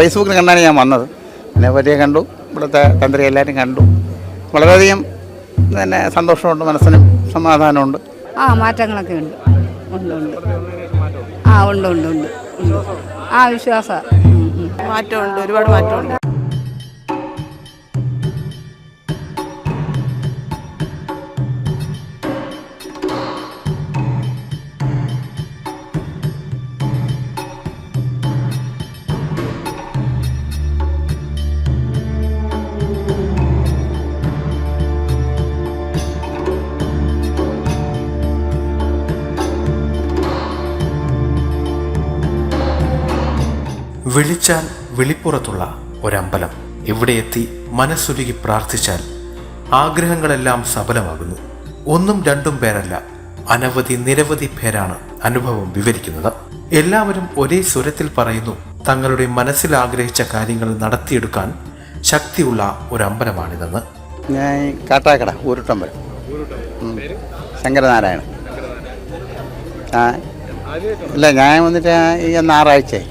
ഫേസ്ബുക്കിൽ കണ്ടാണ് ഞാൻ വന്നത്. എന്നെ പറ്റിയെ കണ്ടു, ഇവിടുത്തെ തന്ത്രി എല്ലാവരും കണ്ടു. വളരെയധികം തന്നെ സന്തോഷമുണ്ട്, മനസ്സിനും സമാധാനമുണ്ട്. മാറ്റങ്ങളൊക്കെ ഉണ്ട്. ഉണ്ട് ഉണ്ട് ഉണ്ട് ഉണ്ട് ഉണ്ട് വിശ്വാസം മാറ്റമുണ്ട്, ഒരുപാട് മാറ്റമുണ്ട്. വിളിച്ചാൽ വിളിപ്പുറത്തുള്ള ഒരമ്പലം. ഇവിടെ എത്തി മനസ്സുരുകി പ്രാർത്ഥിച്ചാൽ ആഗ്രഹങ്ങളെല്ലാം സഫലമാകുന്നു. ഒന്നും രണ്ടും പേരല്ല, നിരവധി പേരാണ് അനുഭവം വിവരിക്കുന്നത്. എല്ലാവരും ഒരേ സ്വരത്തിൽ പറയുന്നു തങ്ങളുടെ മനസ്സിൽ ആഗ്രഹിച്ച കാര്യങ്ങൾ നടത്തിയെടുക്കാൻ ശക്തിയുള്ള ഒരമ്പലമാണിതെന്ന്. ഞാൻ കാട്ടാക്കട ഊരുട്ടമ്പലം, ശങ്കരനാരായണൻ. ഇല്ല, ഞാൻ വന്നിട്ട് ഈ ഞായറാഴ്ചയായി.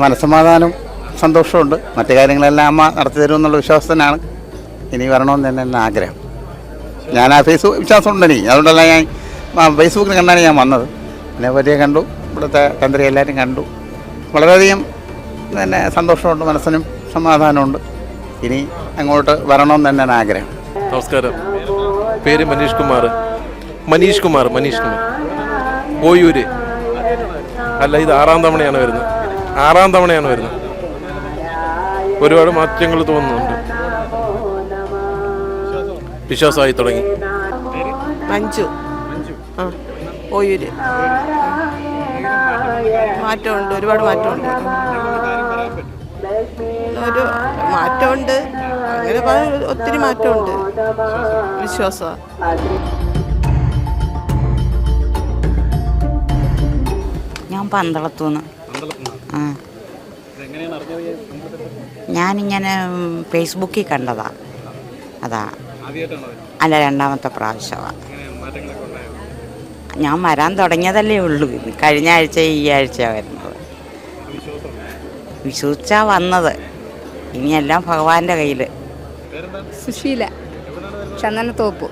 മനസ്സമാധാനം സന്തോഷമുണ്ട്. മറ്റു കാര്യങ്ങളെല്ലാം അമ്മ നടത്തി തരുമെന്നുള്ള വിശ്വാസത്തിനാണ് ഇനി വരണമെന്ന് തന്നെ എൻ്റെ ആഗ്രഹം. ഞാൻ ആ വിശ്വാസമുണ്ട് എനിക്ക്. അതുകൊണ്ടല്ല ഞാൻ ഫേസ്ബുക്കിൽ കണ്ടാണ് ഞാൻ വന്നത്. എന്നെ പറ്റിയെ കണ്ടു, ഇവിടുത്തെ തന്ത്രി എല്ലാവരും കണ്ടു. വളരെയധികം തന്നെ സന്തോഷമുണ്ട്, മനസ്സിനും സമാധാനമുണ്ട്. ഇനി അങ്ങോട്ട് വരണമെന്ന് തന്നെ ആഗ്രഹം. നമസ്കാരം, പേര് മനീഷ് കുമാർ ഓയൂര്. അല്ല, ഇത് ആറാം തവണയാണ് വരുന്നത്. ഒരുപാട് മാറ്റങ്ങൾ തോന്നുന്നുണ്ട്. വിശ്വാസമായി തുടങ്ങി. മഞ്ജു, ഓയൂര്. മാറ്റമുണ്ട്, ഒരുപാട് മാറ്റമുണ്ട്. മാറ്റമുണ്ട്, അങ്ങനെ ഒത്തിരി മാറ്റമുണ്ട്. വിശ്വാസമാണ്. ഞാൻ പന്തളത്തുനിന്ന്. ഞാനിങ്ങനെ ഫേസ്ബുക്കിൽ കണ്ടതാ. അതാ അല്ല, രണ്ടാമത്തെ പ്രാവശ്യമാണ്. ഞാൻ വരാൻ തുടങ്ങിയതല്ലേ ഉള്ളൂ. കഴിഞ്ഞ ആഴ്ച ഈ ആഴ്ചയാണ് വരുന്നത്. വിശ്വസിച്ചാ വന്നത്. ഇനിയെല്ലാം ഭഗവാന്റെ കയ്യിൽ. സുശീല, ചന്ദനത്തോപ്പ്.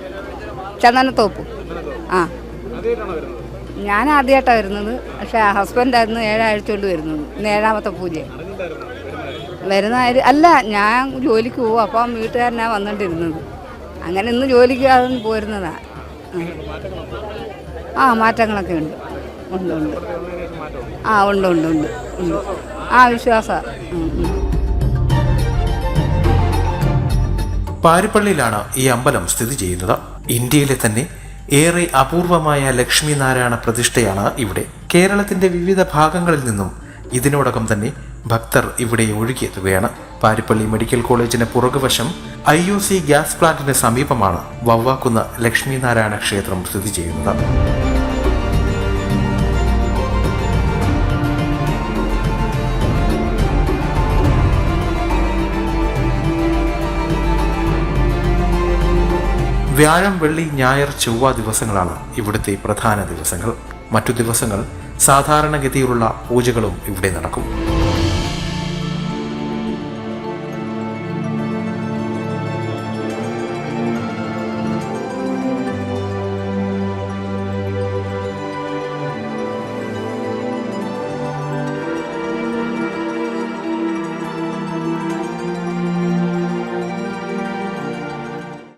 ഞാൻ ആദ്യമായിട്ടാണ് വരുന്നത്. പക്ഷേ ഹസ്ബൻഡായിരുന്നു 7 ആഴ്ച കൊണ്ട് വരുന്നത്. ഇന്ന് 7ാമത്തെ പൂജ വരുന്ന അല്ല, ഞാൻ ജോലിക്ക് പോകും. അപ്പം വീട്ടുകാരനാണ് വന്നിട്ടിരുന്നത്. അങ്ങനെ ഇന്ന് ജോലിക്ക് അതൊന്നും പോരുന്നതാണ്. മാറ്റങ്ങളൊക്കെ ഉണ്ട്. ഉണ്ട് ഉണ്ട് ഉണ്ട് ഉണ്ട് ഉണ്ട് വിശ്വാസം. പാരിപ്പള്ളിയിലാണ് ഈ അമ്പലം സ്ഥിതി ചെയ്യുന്നത്. ഇന്ത്യയിലെ തന്നെ ഏറെ അപൂർവമായ ലക്ഷ്മി നാരായണ പ്രതിഷ്ഠയാണ് ഇവിടെ. കേരളത്തിന്റെ വിവിധ ഭാഗങ്ങളിൽ നിന്നും ഇതിനോടകം തന്നെ ഭക്തർ ഇവിടെ ഒഴുകിയെത്തുകയാണ്. പാരിപ്പള്ളി മെഡിക്കൽ കോളേജിന് പുറകുവശം IOC ഗ്യാസ് പ്ലാന്റിന് സമീപമാണ് വവ്വാക്കുന്ന് ലക്ഷ്മി നാരായണ ക്ഷേത്രം സ്ഥിതി ചെയ്യുന്നത്. വ്യാഴം, വെള്ളി, ഞായർ, ചൊവ്വ ദിവസങ്ങളാണ് ഇവിടുത്തെ പ്രധാന ദിവസങ്ങൾ. മറ്റു ദിവസങ്ങൾ സാധാരണഗതിയിലുള്ള പൂജകളും ഇവിടെ നടക്കും.